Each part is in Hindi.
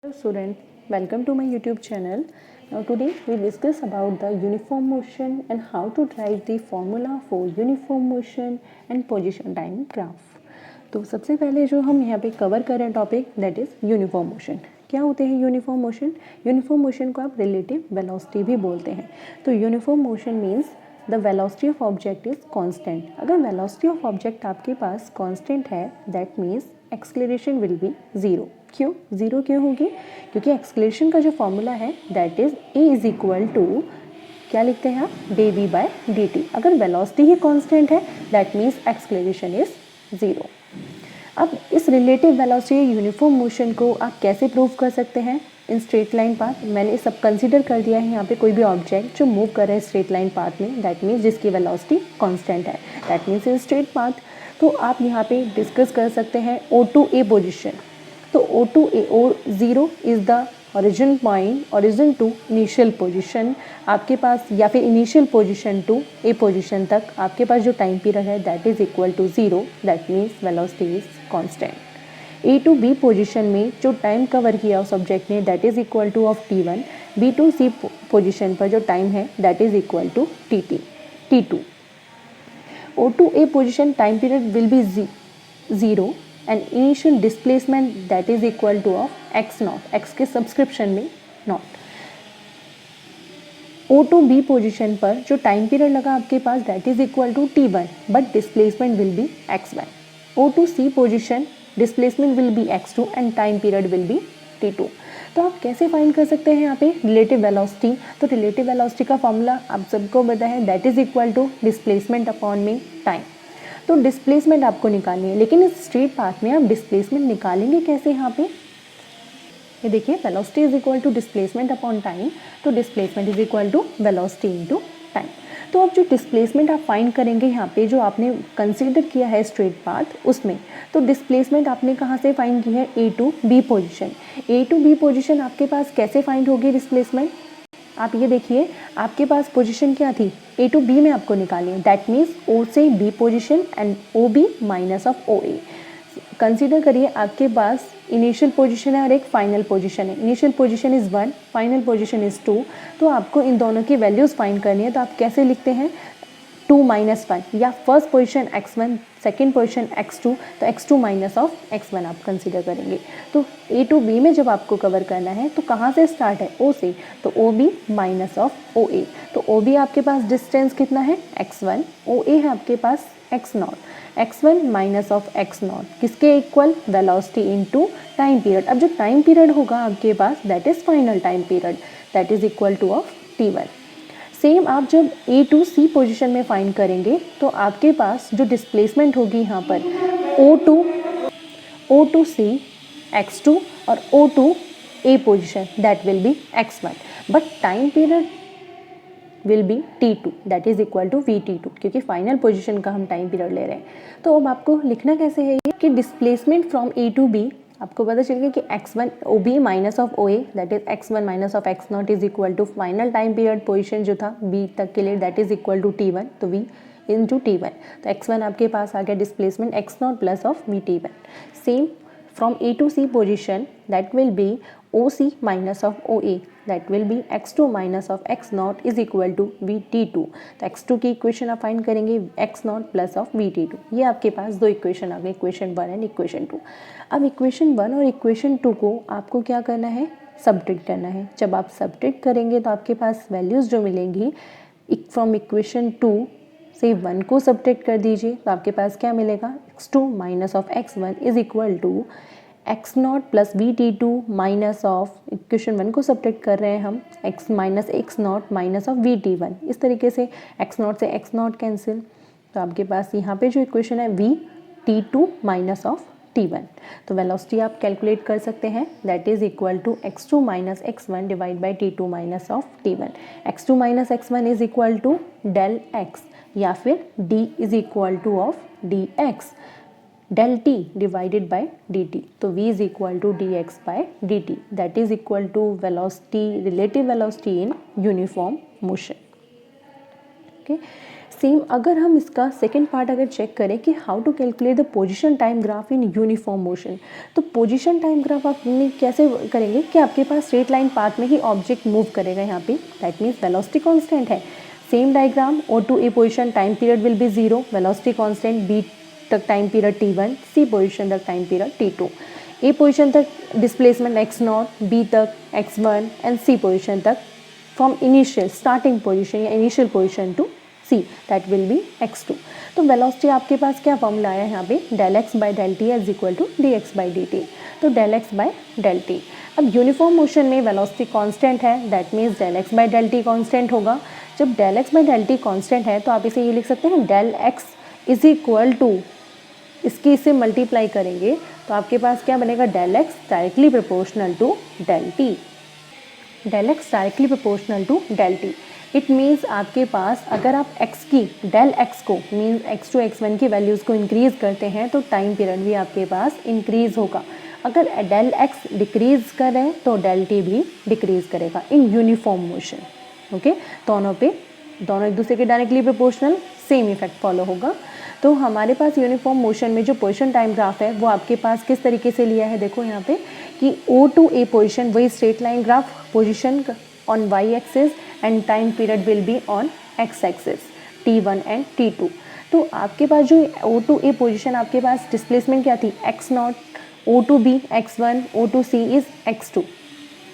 Hello student, welcome to my YouTube channel. Now today we discuss about the uniform motion and how to derive the formula for uniform motion and position time graph. तो सबसे पहले जो हम यहाँ पे कवर कर रहे हैं topic that is uniform motion. क्या होते हैं यूनिफॉर्म मोशन? यूनिफॉर्म मोशन को आप रिलेटिव वेलोसिटी भी बोलते हैं. तो uniform motion means the velocity of object is constant. अगर वेलोसिटी ऑफ ऑब्जेक्ट आपके पास कांस्टेंट है that means acceleration will be zero. क्यों ज़ीरो क्यों होगी? क्योंकि एक्सलेरेशन का जो फॉर्मूला है that is a is equal to क्या लिखते हैं आप D V by D T. अगर वेलोसिटी ही कांस्टेंट है that means acceleration is zero. अब इस रिलेटिव वेलोसिटी यूनिफॉर्म मोशन को आप कैसे प्रूव कर सकते हैं? In straight line path. मैंने सब कंसीडर कर दिया है यहाँ पे कोई भी ऑब्जेक्ट जो मूव कर रहा है स्ट्रेट लाइन पाथ में दैट मीन्स जिसकी वेलोसिटी कांस्टेंट है that means in straight path. तो आप यहाँ पे डिस्कस कर सकते हैं ओ टू ए पोजिशन. तो ओ टू ए और zero is the origin point origin to initial position आपके पास या फिर initial position to A position तक आपके पास जो टाइम पीरियड है that is equal to zero that means velocity is constant. A to B position में जो टाइम कवर किया उस ऑब्जेक्ट ने that is equal to of T one. B to C position पर जो टाइम है that is equal to T two. O to A position time period will be zero and initial displacement that is equal to of x naught. x के सब्सक्रिप्शन में naught. O to B position पर जो टाइम पीरियड लगा आपके पास that is equal to T one but displacement will be X one. O to C position displacement will be X two and time period will be T two. तो आप कैसे फाइंड कर सकते हैं यहाँ पे रिलेटिव वेलोसिटी? तो रिलेटिव वेलोसिटी का फॉर्मूला आप सबको पता है that is equal to displacement upon में टाइम. तो डिस्प्लेसमेंट आपको निकालनी है लेकिन इस स्ट्रेट पाथ में आप डिस्प्लेसमेंट निकालेंगे कैसे? यहाँ पे ये देखिए velocity is equal to displacement upon time. तो displacement is equal to velocity into time. तो अब जो डिस्प्लेसमेंट आप फाइंड करेंगे यहाँ पे जो आपने कंसीडर किया है स्ट्रेट पाथ उसमें, तो डिस्प्लेसमेंट आपने कहाँ से फाइंड की है? A to B position. A to B position आपके पास कैसे फाइंड होगी डिस्प्लेसमेंट? आप ये देखिए आपके पास पोजीशन क्या थी? ए टू बी में आपको निकालनी है दैट मीन्स ओ से B position and O B minus of O A. Consider करिए आपके पास इनिशियल पोजीशन है और एक फाइनल पोजीशन है. Initial position is one, final position is two. तो आपको इन दोनों की वैल्यूज़ फाइंड करनी है. तो आप कैसे लिखते हैं? टू माइनस वन या first position X one second position X two. तो X two minus of X one आप कंसिडर करेंगे. तो ए टू बी में जब आपको कवर करना है तो कहाँ से स्टार्ट है? ओ से. तो O B minus of O A. तो ओ बी आपके पास डिस्टेंस कितना है? X one. ओ ए है आपके पास X naught. X one minus of X naught किसके equal? Velocity into time period. अब जो टाइम पीरियड होगा आपके पास that is final time period that is equal to of T one. Same आप जब ए टू सी पोजिशन में फाइंड करेंगे तो आपके पास जो डिस्प्लेसमेंट होगी यहाँ पर O to C X two और O to A position that will be X one but time period will be T two that is equal to V T two क्योंकि फाइनल पोजिशन का हम टाइम पीरियड ले रहे हैं. तो अब आपको लिखना कैसे है ये कि displacement from A to B आपको पता चल गया कि X one O B minus of O A that is X one minus of X not is equal to final time period position जो था बी तक के लिए that is equal to T one. तो वी इंटू टी वन. तो एक्स वन आपके पास आ गया displacement X not plus of V T one. Same from A to C position that will be O C minus of O A that will be X two minus of X not is equal to V T two. तो एक्स टू की इक्वेशन आप फाइंड करेंगे X not plus of V T two. ये आपके पास दो इक्वेशन आ गए, equation one and equation two. अब इक्वेशन वन और इक्वेशन टू को आपको क्या करना है? सब्ट्रैक्ट करना है. जब आप सब्ट्रैक्ट करेंगे तो आपके पास वैल्यूज़ जो मिलेंगी फ्रॉम इक्वेशन टू से वन को सब्ट्रैक्ट कर दीजिए तो आपके पास क्या मिलेगा? X two minus of X one is equal to X not plus V T two minus of equation one को सब्ट्रैक्ट कर रहे हैं हम X minus X not minus of V T one. इस तरीके से एक्स नॉट से एक्स नॉट कैंसिल. तो आपके पास यहाँ पे जो इक्वेशन है we T two minus of T one. तो वेलोसिटी आप कैलकुलेट कर सकते हैं that is equal to X two minus X one divide by T two minus of T one. X two minus X one is equal to del X या फिर D is equal to of D X del t divided by dt. तो v is equal to dx by dt that is equal to velocity relative velocity in uniform motion. Okay. Same अगर हम इसका सेकेंड पार्ट अगर चेक करें कि how to calculate the position time graph in uniform motion, तो पोजीशन टाइम ग्राफ आप कैसे करेंगे कि आपके पास स्ट्रेट लाइन पाथ में ही ऑब्जेक्ट मूव करेगा यहाँ पे, दैट मीन्स वेलोसिटी कांस्टेंट है। Same diagram, O to A position time period will be 0, velocity constant, B तक time period T1, C position तक time period T2, A position तक डिस्प्लेसमेंट x0, B तक x1 एंड C पोजीशन तक फ्रॉम इनिशियल स्टार्टिंग पोजीशन या initial position to C, that will be x2। तो वेलोसिटी आपके पास क्या फॉर्मूला आया यहाँ पे, del X by del T is equal to D X by D T, तो del X by del T. अब यूनिफॉर्म मोशन में वेलोसिटी कांस्टेंट है, that means del X by del T constant होगा। जब del X by del T constant है तो आप इसे ये लिख सकते हैं del X is equal to, इसकी इससे मल्टीप्लाई करेंगे तो आपके पास क्या बनेगा, del X directly proportional to del T, del X directly proportional to del T. It means आपके पास अगर आप x की डेल x को मीन्स x2 x1 की वैल्यूज़ को इंक्रीज़ करते हैं तो टाइम पीरियड भी आपके पास इंक्रीज़ होगा। अगर डेल x डिक्रीज़ करें तो डेल t भी डिक्रीज़ करेगा इन यूनिफॉर्म मोशन। ओके, दोनों एक दूसरे के directly proportional, same effect follow होगा। तो हमारे पास यूनिफॉर्म मोशन में जो पोजीशन टाइम ग्राफ है वो आपके पास किस तरीके से लिया है, देखो यहाँ पे कि O to A पोजीशन वही straight line graph, position on y axis and time period will be on x axis, T1 and T2। तो आपके पास जो O to A पोजीशन आपके पास डिस्प्लेसमेंट क्या थी, x0, O to B x1, O to C is x2।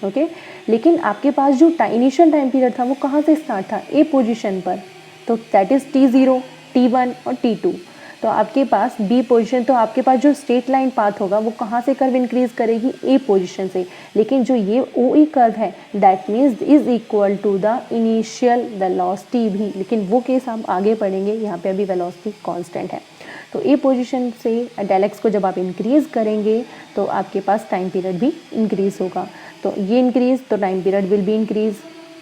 Okay, लेकिन आपके पास जो इनिशियल टाइम पीरियड था वो कहाँ से स्टार्ट था, A पोजीशन पर, तो दैट इज़ T0, T1 और T2। तो आपके पास B पोजीशन, तो आपके पास जो स्ट्रेट लाइन पाथ होगा वो कहाँ से कर्व इंक्रीज करेगी, A पोजीशन से। लेकिन जो ये OE कर्व है that means is equal to the initial velocity भी, लेकिन वो केस हम आगे पढ़ेंगे, यहाँ पे अभी वेलोसिटी कांस्टेंट है। तो A पोजीशन से डेल एक्स को जब आप इंक्रीज़ करेंगे तो आपके पास टाइम पीरियड भी इंक्रीज़ होगा, तो ये इंक्रीज़ तो time period will B increase.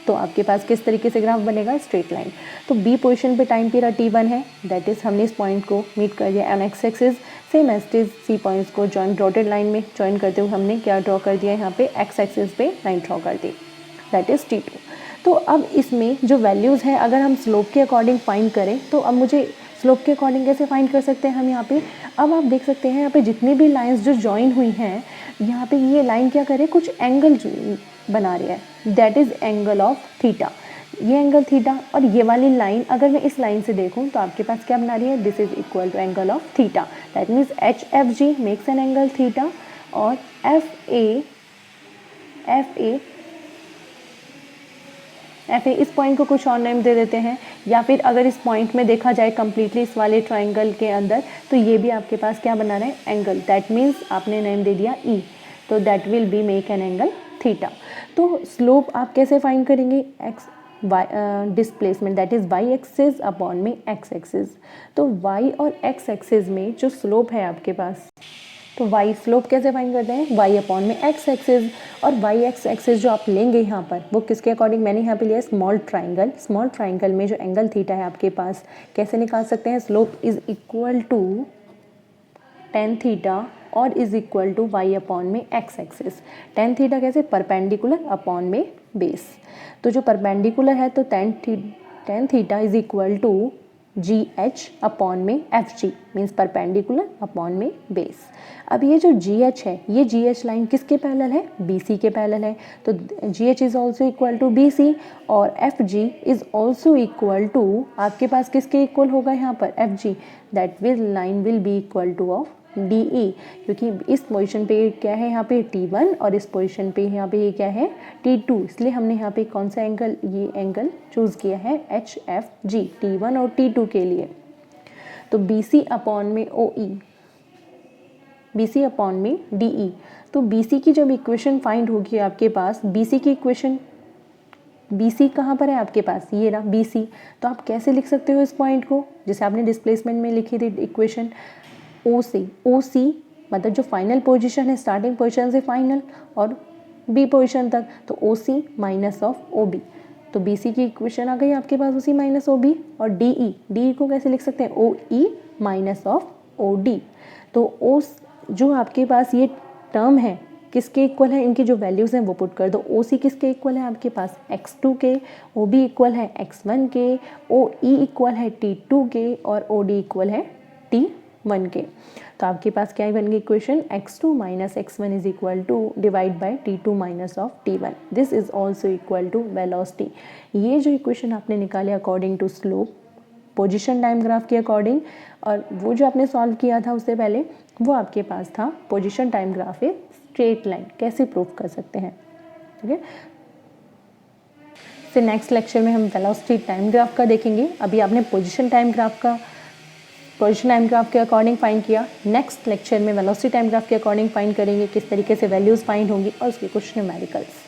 तो आपके पास किस तरीके से ग्राफ बनेगा, स्ट्रेट लाइन। तो B पोजीशन पे टाइम पीरियड T1 है, दैट इज़ हमने इस पॉइंट को मीट कर दिया M X axis, same as is C points को जॉइन डॉटेड लाइन में जॉइन करते हुए हमने क्या ड्रॉ कर दिया, यहाँ पे एक्स एक्सिस पे लाइन ड्रॉ कर दी, दैट इज़ T2। तो अब इसमें जो वैल्यूज़ हैं अगर हम स्लोप के अकॉर्डिंग फाइंड करें तो अब मुझे स्लोप के अकॉर्डिंग कैसे फाइंड कर सकते हैं हम यहाँ पे, अब आप देख सकते हैं यहाँ पे जितनी भी लाइंस जो जॉइन हुई हैं, यहाँ पे ये लाइन क्या करे, कुछ एंगल बना रही है, that is angle of theta, ये एंगल थीटा। और ये वाली लाइन अगर मैं इस लाइन से देखूँ तो आपके पास क्या बना रही है, this is equal to angle of theta, that means HFG makes an angle theta, और FA इस पॉइंट को कुछ और नेम दे देते हैं, या फिर अगर इस पॉइंट में देखा जाए कम्प्लीटली इस वाले ट्राइंगल के अंदर तो ये भी आपके पास क्या बना रहा है, एंगल, दैट मीन्स आपने नेम दे दिया E, तो that will be make an angle theta. तो स्लोप आप कैसे फाइंड करेंगे, X Y displacement that is Y axis upon में एक्स एक्सिस। तो वाई और एक्स एक्सिस में जो स्लोप है आपके पास, तो वाई स्लोप कैसे फाइंड करते हैं, वाई अपॉन में एक्स एक्सिस, और वाई एक्स एक्सिस जो आप लेंगे यहाँ पर वो किसके अकॉर्डिंग, मैंने यहाँ पे लिया स्मॉल ट्राइंगल में जो एंगल थीटा है आपके पास, कैसे निकाल सकते हैं, slope is equal to tan theta और is equal to Y upon में एक्स एक्सिस। टेन थीटा कैसे, परपेंडिकुलर अपॉन में बेस, तो जो परपेंडिकुलर है तो tan theta is equal to GH upon में FG मीन्स परपेंडिकुलर अपॉन में बेस। अब ये जो GH है, ये GH लाइन किसके पैरेलल है, BC के पैरेलल है, तो GH is also equal to BC, और FG is also equal to आपके पास किसके इक्वल होगा यहाँ पर, FG, that will line will be equal to of DE, क्योंकि इस पोजीशन पे क्या है यहाँ पे T1 और इस पोजीशन पे यहाँ पे ये क्या है T2, इसलिए हमने यहाँ पे कौन सा एंगल, ये एंगल चूज़ किया है HFG, T1 और T2 के लिए। तो BC अपॉन में OE, BC अपॉन में DE, तो BC की जब इक्वेशन फाइंड होगी आपके पास, BC की इक्वेशन, BC कहाँ पर है आपके पास, ये रहा BC, तो आप कैसे लिख सकते हो इस पॉइंट को, जैसे आपने डिस्प्लेसमेंट में लिखी थी इक्वेशन, OC मतलब जो फाइनल पोजीशन है, स्टार्टिंग पोजीशन से फाइनल और B पोजीशन तक, तो OC माइनस ऑफ OB, तो BC की इक्वेशन आ गई आपके पास OC माइनस OB, और DE को कैसे लिख सकते हैं, OE माइनस ऑफ OD। तो जो आपके पास ये टर्म है किसके इक्वल है, इनकी जो वैल्यूज़ हैं वो पुट कर दो। ओ सी किसके इक्वल है आपके पास, x2 के, ओ बी इक्वल है x1 के, ओ ई इक्वल है t2 के और ओ डी इक्वल है t1 के। तो आपके पास क्या बन गई equation, x2 minus x1 is equal to divide by t2 minus of t1, this is also equal to velocity. ये जो इक्वेशन आपने निकाले according to slope position time graph के अकॉर्डिंग, और वो जो आपने सॉल्व किया था उससे पहले वो आपके पास था position time graph a straight line, कैसे प्रूव कर सकते हैं। ठीक है, फिर नेक्स्ट लेक्चर में हम वेलोसिटी टाइम ग्राफ का देखेंगे। अभी आपने पोजीशन टाइम ग्राफ के अकॉर्डिंग फाइंड किया, नेक्स्ट लेक्चर में वेलोसिटी टाइम ग्राफ के अकॉर्डिंग फाइंड करेंगे किस तरीके से वैल्यूज़ फाइंड होंगी और उसके कुछ न्यूमेरिकल्स।